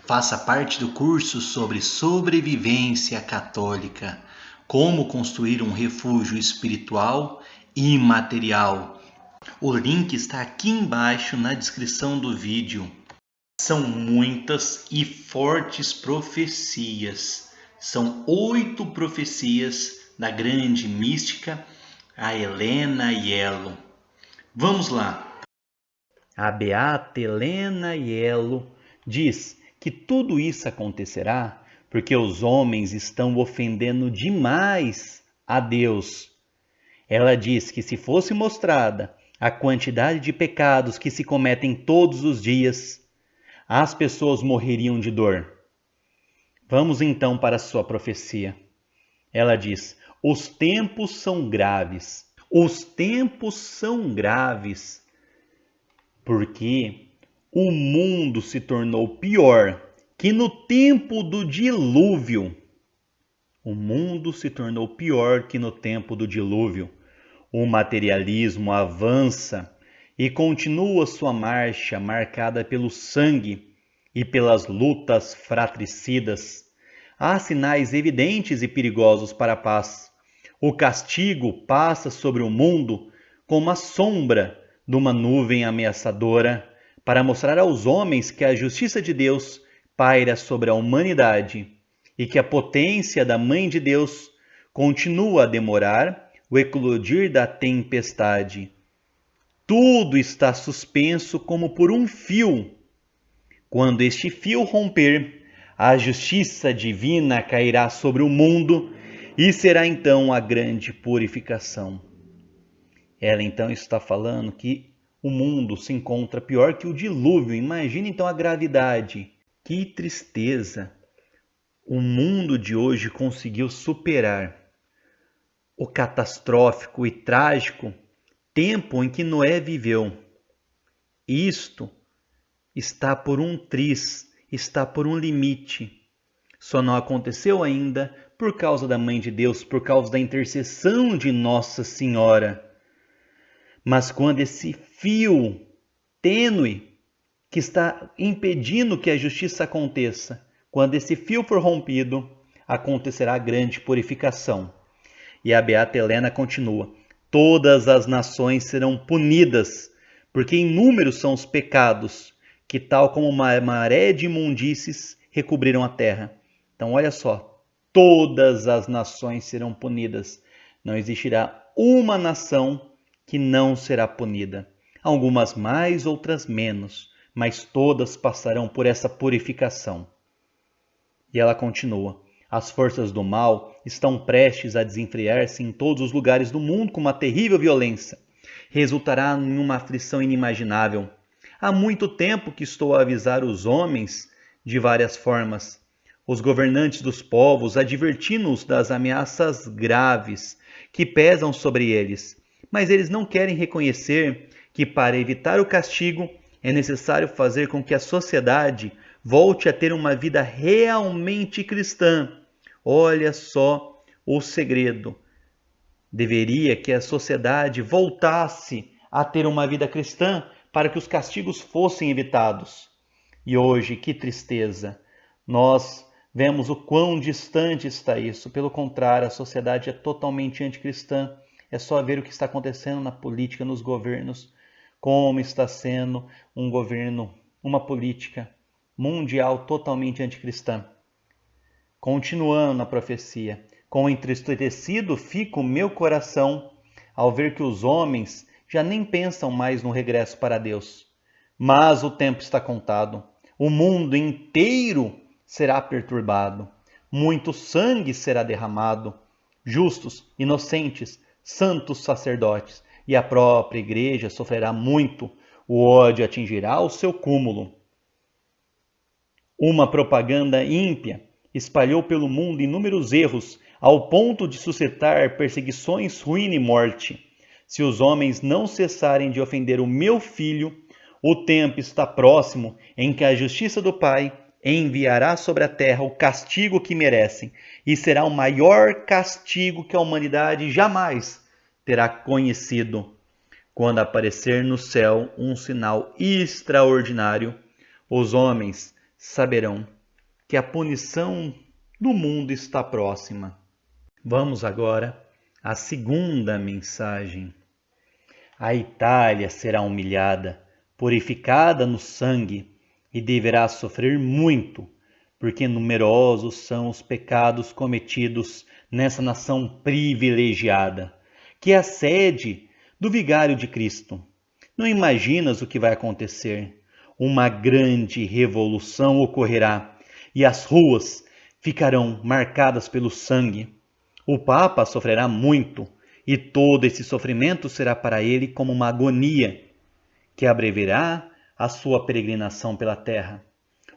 Faça parte do curso sobre sobrevivência católica, como construir um refúgio espiritual e material. O link está aqui embaixo na descrição do vídeo. São muitas e fortes profecias. São 8 profecias da grande mística, a Helena Iello. Vamos lá. A beata Helena Iello diz que tudo isso acontecerá porque os homens estão ofendendo demais a Deus. Ela diz que se fosse mostrada a quantidade de pecados que se cometem todos os dias, as pessoas morreriam de dor. Vamos então para a sua profecia. Ela diz: os tempos são graves. Os tempos são graves porque o mundo se tornou pior que no tempo do dilúvio. O mundo se tornou pior que no tempo do dilúvio. O materialismo avança e continua sua marcha marcada pelo sangue e pelas lutas fratricidas. Há sinais evidentes e perigosos para a paz. O castigo passa sobre o mundo como a sombra de uma nuvem ameaçadora, para mostrar aos homens que a justiça de Deus paira sobre a humanidade e que a potência da Mãe de Deus continua a demorar o eclodir da tempestade. Tudo está suspenso como por um fio. Quando este fio romper, a justiça divina cairá sobre o mundo e será então a grande purificação. Ela então está falando que o mundo se encontra pior que o dilúvio. Imagine então a gravidade. Que tristeza! O mundo de hoje conseguiu superar o catastrófico e trágico tempo em que Noé viveu. Isto está por um triz, está por um limite. Só não aconteceu ainda por causa da Mãe de Deus, por causa da intercessão de Nossa Senhora. Mas quando esse fio tênue que está impedindo que a justiça aconteça, quando esse fio for rompido, acontecerá a grande purificação. E a beata Helena continua: todas as nações serão punidas, porque inúmeros são os pecados que, tal como uma maré de imundícies, recobriram a terra. Então, olha só, todas as nações serão punidas. Não existirá uma nação que não será punida. Algumas mais, outras menos, mas todas passarão por essa purificação. E ela continua: as forças do mal estão prestes a desenfrear-se em todos os lugares do mundo com uma terrível violência. Resultará em uma aflição inimaginável. Há muito tempo que estou a avisar os homens de várias formas, os governantes dos povos, advertindo-os das ameaças graves que pesam sobre eles. Mas eles não querem reconhecer que, para evitar o castigo, é necessário fazer com que a sociedade volte a ter uma vida realmente cristã. Olha só o segredo. Deveria que a sociedade voltasse a ter uma vida cristã para que os castigos fossem evitados. E hoje, que tristeza! Nós vemos o quão distante está isso. Pelo contrário, a sociedade é totalmente anticristã. É só ver o que está acontecendo na política, nos governos, como está sendo um governo, uma política mundial totalmente anticristã. Continuando na profecia: com entristecido fica o meu coração ao ver que os homens já nem pensam mais no regresso para Deus. Mas o tempo está contado. O mundo inteiro será perturbado. Muito sangue será derramado. Justos, inocentes, santos sacerdotes e a própria igreja sofrerá muito. O ódio atingirá o seu cúmulo. Uma propaganda ímpia espalhou pelo mundo inúmeros erros, ao ponto de suscitar perseguições, ruína e morte. Se os homens não cessarem de ofender o meu filho, o tempo está próximo em que a justiça do Pai enviará sobre a terra o castigo que merecem, e será o maior castigo que a humanidade jamais terá conhecido. Quando aparecer no céu um sinal extraordinário, os homens saberão que a punição do mundo está próxima. Vamos agora à segunda mensagem. A Itália será humilhada, purificada no sangue, e deverá sofrer muito, porque numerosos são os pecados cometidos nessa nação privilegiada, que é a sede do vigário de Cristo. Não imaginas o que vai acontecer? Uma grande revolução ocorrerá e as ruas ficarão marcadas pelo sangue. O Papa sofrerá muito e todo esse sofrimento será para ele como uma agonia que abreviará a sua peregrinação pela terra.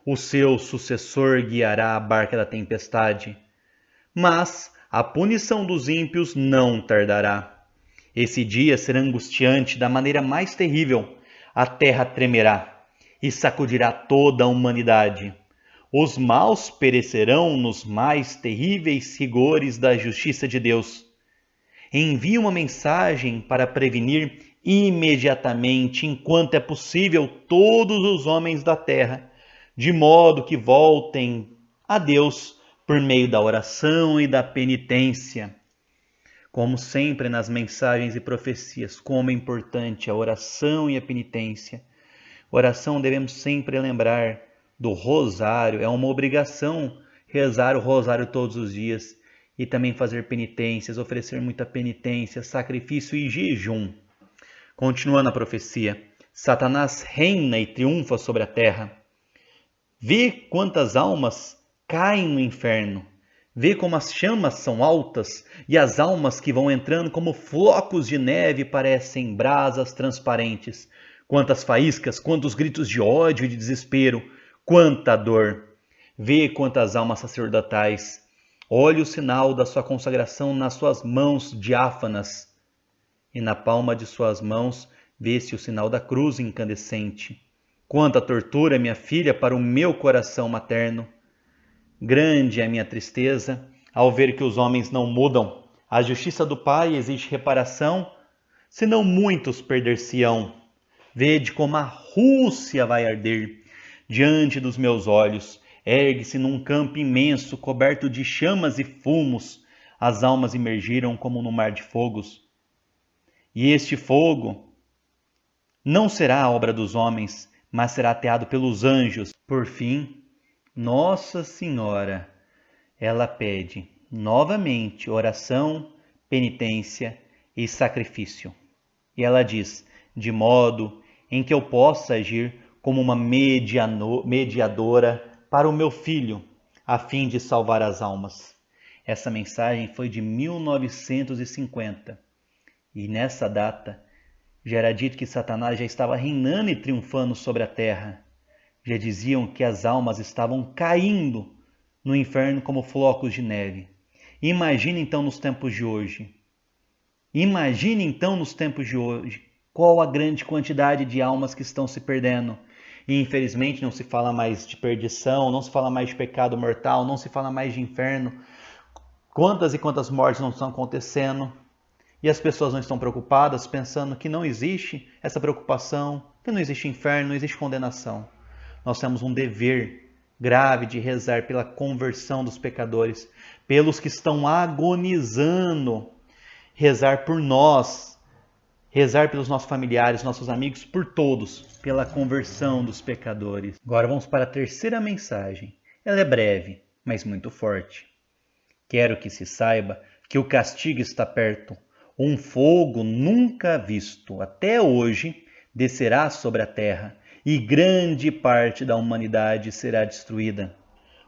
O seu sucessor guiará a barca da tempestade, mas a punição dos ímpios não tardará. Esse dia será angustiante da maneira mais terrível. A terra tremerá e sacudirá toda a humanidade. Os maus perecerão nos mais terríveis rigores da justiça de Deus. Envie uma mensagem para prevenir imediatamente, enquanto é possível, todos os homens da terra, de modo que voltem a Deus por meio da oração e da penitência. Como sempre nas mensagens e profecias, como é importante a oração e a penitência. Oração devemos sempre lembrar do rosário, é uma obrigação rezar o rosário todos os dias e também fazer penitências, oferecer muita penitência, sacrifício e jejum. Continuando a profecia, Satanás reina e triunfa sobre a terra. Vê quantas almas caem no inferno. Vê como as chamas são altas e as almas que vão entrando como flocos de neve parecem brasas transparentes. Quantas faíscas, quantos gritos de ódio e de desespero, quanta dor. Vê quantas almas sacerdotais. Olhe o sinal da sua consagração nas suas mãos diáfanas. E na palma de suas mãos vê-se o sinal da cruz incandescente. Quanta tortura, minha filha, para o meu coração materno. Grande é a minha tristeza ao ver que os homens não mudam. A justiça do Pai exige reparação, senão muitos perder-se-ão. Vede como a Rússia vai arder. Diante dos meus olhos, ergue-se num campo imenso, coberto de chamas e fumos. As almas emergiram como no mar de fogos. E este fogo não será a obra dos homens, mas será ateado pelos anjos. Por fim, Nossa Senhora, ela pede novamente oração, penitência e sacrifício. E ela diz, de modo em que eu possa agir como uma mediadora para o meu filho, a fim de salvar as almas. Essa mensagem foi de 1950. E nessa data, já era dito que Satanás já estava reinando e triunfando sobre a terra. Já diziam que as almas estavam caindo no inferno como flocos de neve. Imagine então nos tempos de hoje. Imagine então nos tempos de hoje qual a grande quantidade de almas que estão se perdendo. E infelizmente não se fala mais de perdição, não se fala mais de pecado mortal, não se fala mais de inferno. Quantas e quantas mortes não estão acontecendo? E as pessoas não estão preocupadas, pensando que não existe essa preocupação, que não existe inferno, não existe condenação. Nós temos um dever grave de rezar pela conversão dos pecadores, pelos que estão agonizando, rezar por nós, rezar pelos nossos familiares, nossos amigos, por todos, pela conversão dos pecadores. Agora vamos para a terceira mensagem. Ela é breve, mas muito forte. Quero que se saiba que o castigo está perto. Um fogo nunca visto até hoje descerá sobre a terra e grande parte da humanidade será destruída.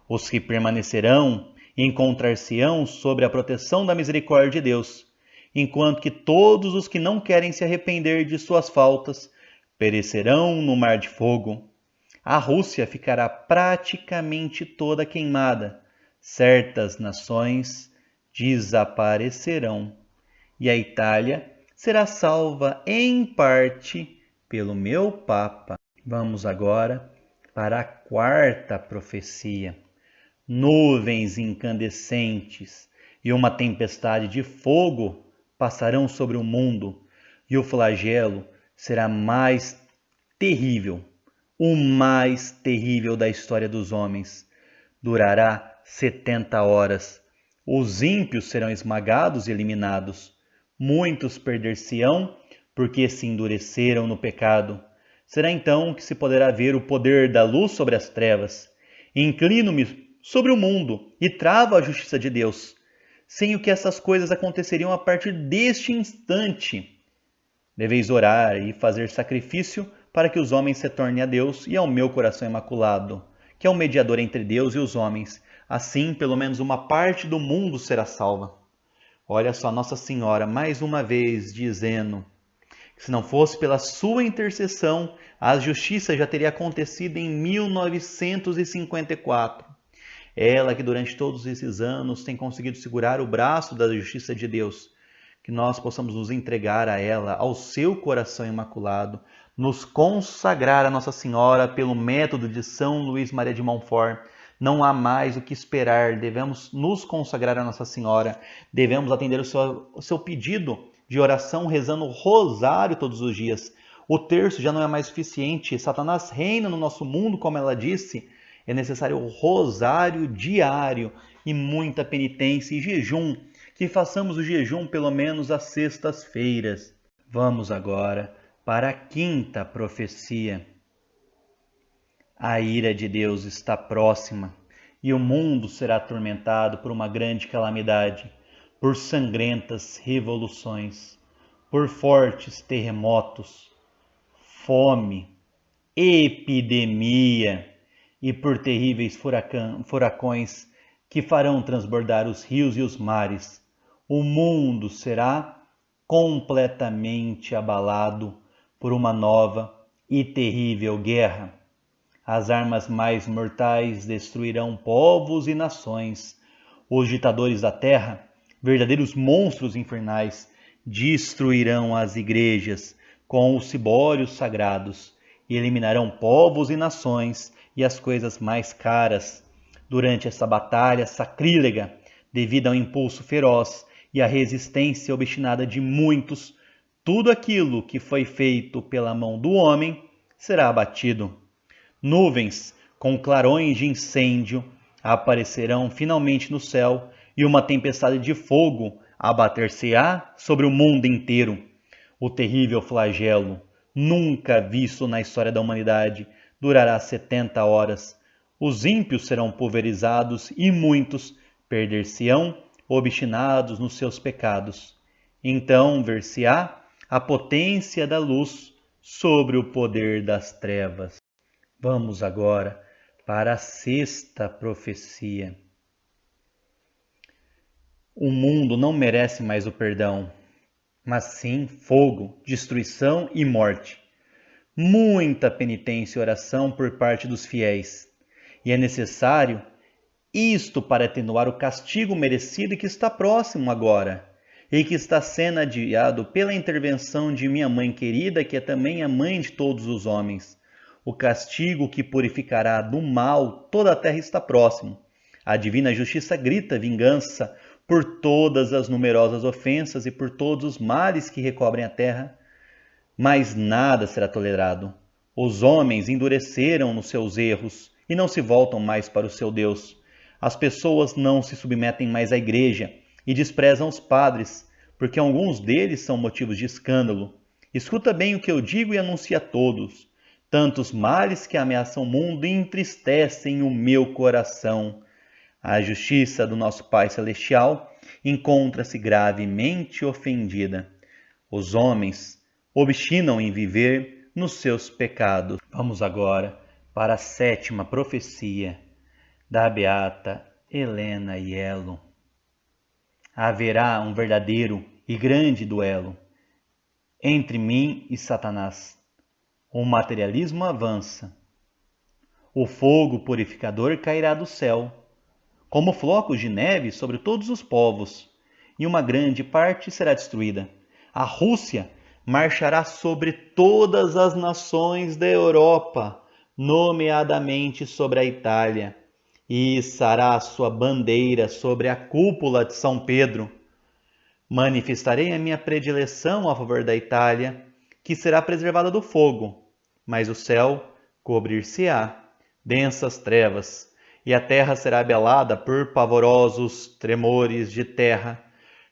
Os que permanecerão encontrar-se-ão sob a proteção da misericórdia de Deus, enquanto que todos os que não querem se arrepender de suas faltas perecerão no mar de fogo. A Rússia ficará praticamente toda queimada. Certas nações desaparecerão. E a Itália será salva em parte pelo meu Papa. Vamos agora para a quarta profecia. Nuvens incandescentes e uma tempestade de fogo passarão sobre o mundo, e o flagelo será o mais terrível da história dos homens, durará 70 horas. Os ímpios serão esmagados e eliminados. Muitos perder-se-ão, porque se endureceram no pecado. Será então que se poderá ver o poder da luz sobre as trevas. Inclino-me sobre o mundo e travo a justiça de Deus, sem o que essas coisas aconteceriam a partir deste instante. Deveis orar e fazer sacrifício para que os homens se tornem a Deus e ao meu coração imaculado, que é o mediador entre Deus e os homens. Assim, pelo menos uma parte do mundo será salva. Olha só Nossa Senhora mais uma vez dizendo que se não fosse pela sua intercessão, a justiça já teria acontecido em 1954. Ela que durante todos esses anos tem conseguido segurar o braço da justiça de Deus. Que nós possamos nos entregar a ela, ao seu coração imaculado, nos consagrar a Nossa Senhora pelo método de São Luís Maria de Montfort. Não há mais o que esperar, devemos nos consagrar a Nossa Senhora, devemos atender o seu pedido de oração rezando o rosário todos os dias. O terço já não é mais suficiente, Satanás reina no nosso mundo, como ela disse. É necessário o rosário diário e muita penitência e jejum, que façamos o jejum pelo menos às sextas-feiras. Vamos agora para a quinta profecia. A ira de Deus está próxima e o mundo será atormentado por uma grande calamidade, por sangrentas revoluções, por fortes terremotos, fome, epidemia e por terríveis furacões que farão transbordar os rios e os mares. O mundo será completamente abalado por uma nova e terrível guerra. As armas mais mortais destruirão povos e nações. Os ditadores da terra, verdadeiros monstros infernais, destruirão as igrejas com os cibórios sagrados e eliminarão povos e nações e as coisas mais caras. Durante essa batalha sacrílega, devido ao impulso feroz e à resistência obstinada de muitos, tudo aquilo que foi feito pela mão do homem será abatido. Nuvens com clarões de incêndio aparecerão finalmente no céu e uma tempestade de fogo abater-se-á sobre o mundo inteiro. O terrível flagelo, nunca visto na história da humanidade, durará 70 horas. Os ímpios serão pulverizados e muitos perder-se-ão obstinados nos seus pecados. Então ver-se-á a potência da luz sobre o poder das trevas. Vamos agora para a sexta profecia. O mundo não merece mais o perdão, mas sim fogo, destruição e morte. Muita penitência e oração por parte dos fiéis. E é necessário isto para atenuar o castigo merecido que está próximo agora e que está sendo adiado pela intervenção de minha mãe querida, que é também a mãe de todos os homens. O castigo que purificará do mal toda a terra está próximo. A divina justiça grita vingança por todas as numerosas ofensas e por todos os males que recobrem a terra. Mas nada será tolerado. Os homens endureceram nos seus erros e não se voltam mais para o seu Deus. As pessoas não se submetem mais à igreja e desprezam os padres, porque alguns deles são motivos de escândalo. Escuta bem o que eu digo e anuncia a todos. Tantos males que ameaçam o mundo entristecem o meu coração. A justiça do nosso Pai Celestial encontra-se gravemente ofendida. Os homens obstinam em viver nos seus pecados. Vamos agora para a sétima profecia da beata Helena Iello. Haverá um verdadeiro e grande duelo entre mim e Satanás. O materialismo avança. O fogo purificador cairá do céu, como flocos de neve sobre todos os povos, e uma grande parte será destruída. A Rússia marchará sobre todas as nações da Europa, nomeadamente sobre a Itália, e içará a sua bandeira sobre a cúpula de São Pedro. Manifestarei a minha predileção a favor da Itália, que será preservada do fogo, mas o céu cobrir-se-á densas trevas, e a terra será abalada por pavorosos tremores de terra,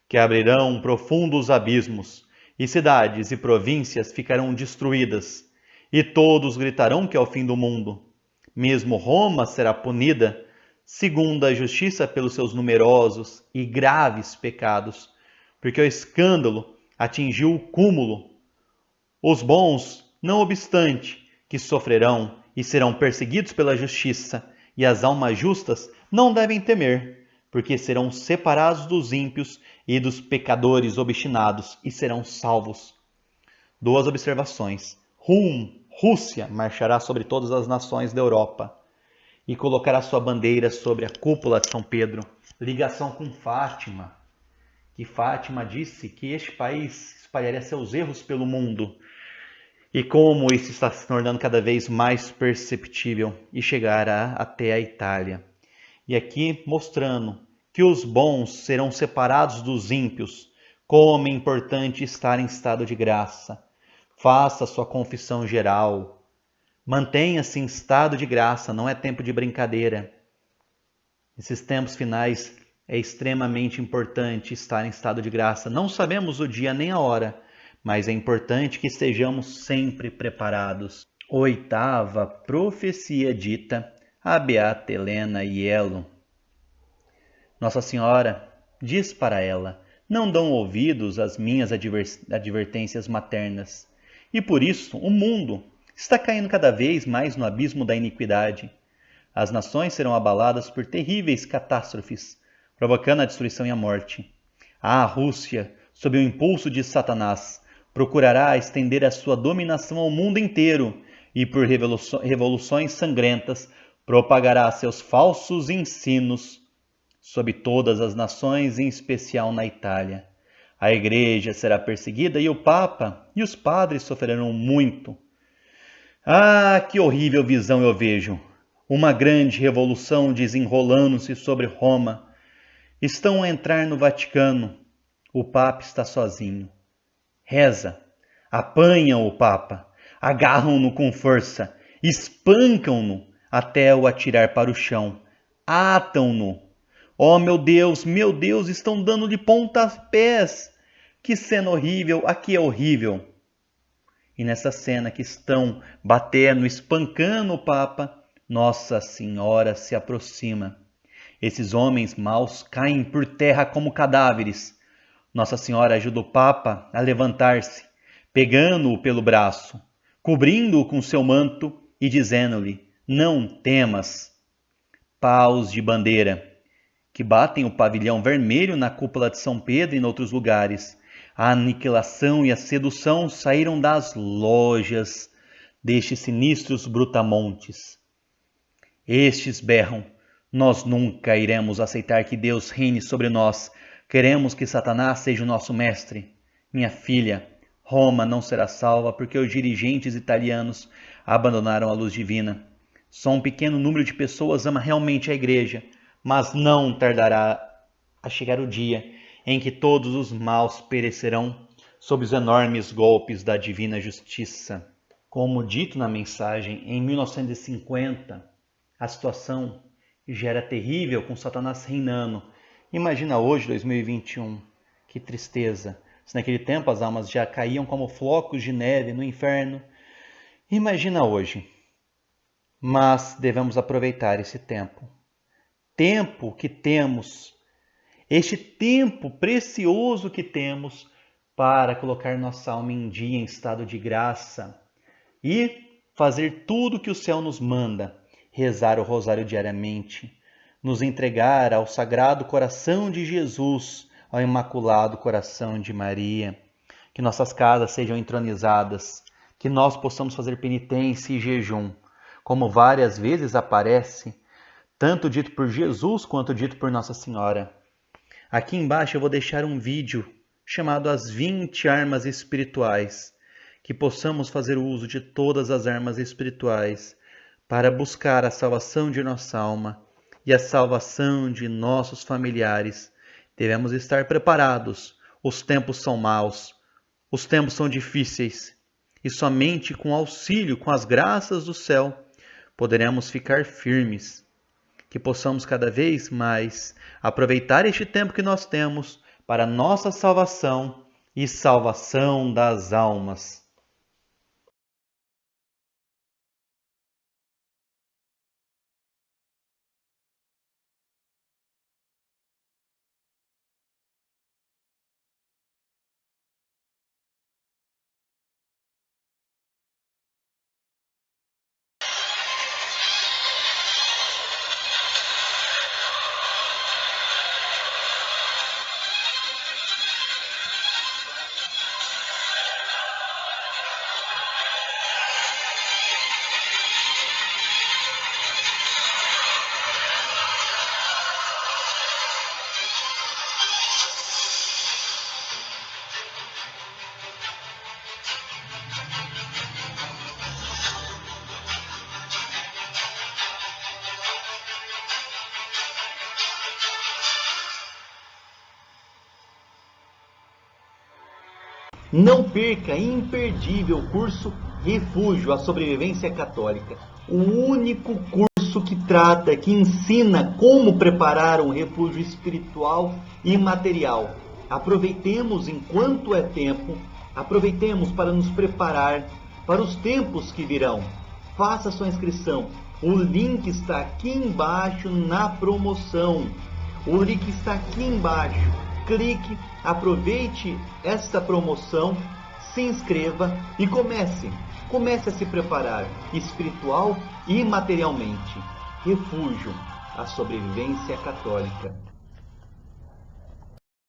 que abrirão profundos abismos, e cidades e províncias ficarão destruídas, e todos gritarão que é o fim do mundo. Mesmo Roma será punida, segundo a justiça, pelos seus numerosos e graves pecados, porque o escândalo atingiu o cúmulo. Os bons, não obstante, que sofrerão e serão perseguidos pela justiça, e as almas justas não devem temer, porque serão separados dos ímpios e dos pecadores obstinados e serão salvos. 2 observações. Rússia marchará sobre todas as nações da Europa e colocará sua bandeira sobre a cúpula de São Pedro. Ligação com Fátima, que Fátima disse que este país espalharia seus erros pelo mundo, e como isso está se tornando cada vez mais perceptível e chegará até a Itália. E aqui mostrando que os bons serão separados dos ímpios, como é importante estar em estado de graça. Faça sua confissão geral. Mantenha-se em estado de graça, não é tempo de brincadeira. Nesses tempos finais é extremamente importante estar em estado de graça. Não sabemos o dia nem a hora, mas é importante que estejamos sempre preparados. 8ª profecia dita a Beata Helena Iello. Nossa Senhora diz para ela: não dão ouvidos às minhas advertências maternas. E por isso o mundo está caindo cada vez mais no abismo da iniquidade. As nações serão abaladas por terríveis catástrofes, provocando a destruição e a morte. A Rússia, sob o impulso de Satanás, procurará estender a sua dominação ao mundo inteiro e, por revoluções sangrentas, propagará seus falsos ensinos sobre todas as nações, em especial na Itália. A Igreja será perseguida e o Papa e os padres sofrerão muito. Ah, que horrível visão eu vejo! Uma grande revolução desenrolando-se sobre Roma. Estão a entrar no Vaticano. O Papa está sozinho. Reza. Apanham o Papa. Agarram-no com força. Espancam-no até o atirar para o chão. Atam-no. Oh, meu Deus, estão dando-lhe pontapés. Que cena horrível, aqui é horrível. E nessa cena que estão batendo, espancando o Papa, Nossa Senhora se aproxima. Esses homens maus caem por terra como cadáveres. Nossa Senhora ajuda o Papa a levantar-se, pegando-o pelo braço, cobrindo-o com seu manto e dizendo-lhe: não temas. Paus de bandeira, que batem o pavilhão vermelho na cúpula de São Pedro e em outros lugares. A aniquilação e a sedução saíram das lojas destes sinistros brutamontes. Estes berram: nós nunca iremos aceitar que Deus reine sobre nós. Queremos que Satanás seja o nosso mestre. Minha filha, Roma não será salva porque os dirigentes italianos abandonaram a luz divina. Só um pequeno número de pessoas ama realmente a Igreja, mas não tardará a chegar o dia em que todos os maus perecerão sob os enormes golpes da divina justiça. Como dito na mensagem, em 1950, a situação já era terrível com Satanás reinando. Imagina hoje, 2021, que tristeza. Se naquele tempo as almas já caíam como flocos de neve no inferno, imagina hoje. Mas devemos aproveitar esse tempo. Tempo que temos, este tempo precioso que temos para colocar nossa alma em dia, em estado de graça e fazer tudo que o céu nos manda, rezar o rosário diariamente, nos entregar ao Sagrado Coração de Jesus, ao Imaculado Coração de Maria, que nossas casas sejam entronizadas, que nós possamos fazer penitência e jejum, como várias vezes aparece, tanto dito por Jesus quanto dito por Nossa Senhora. Aqui embaixo eu vou deixar um vídeo chamado As 20 Armas Espirituais, que possamos fazer uso de todas as armas espirituais para buscar a salvação de nossa alma e a salvação de nossos familiares. Devemos estar preparados. Os tempos são maus, os tempos são difíceis, e somente com auxílio, com as graças do céu, poderemos ficar firmes. que possamos cada vez mais aproveitar este tempo que nós temos para nossa salvação e salvação das almas. Não perca imperdível o curso Refúgio, a Sobrevivência Católica. O único curso que trata, que ensina como preparar um refúgio espiritual e material. Aproveitemos enquanto é tempo, aproveitemos para nos preparar para os tempos que virão. Faça sua inscrição. O link está aqui embaixo na promoção. O link está aqui embaixo. Clique, aproveite esta promoção, se inscreva e comece a se preparar espiritual e materialmente. Refúgio, a sobrevivência católica.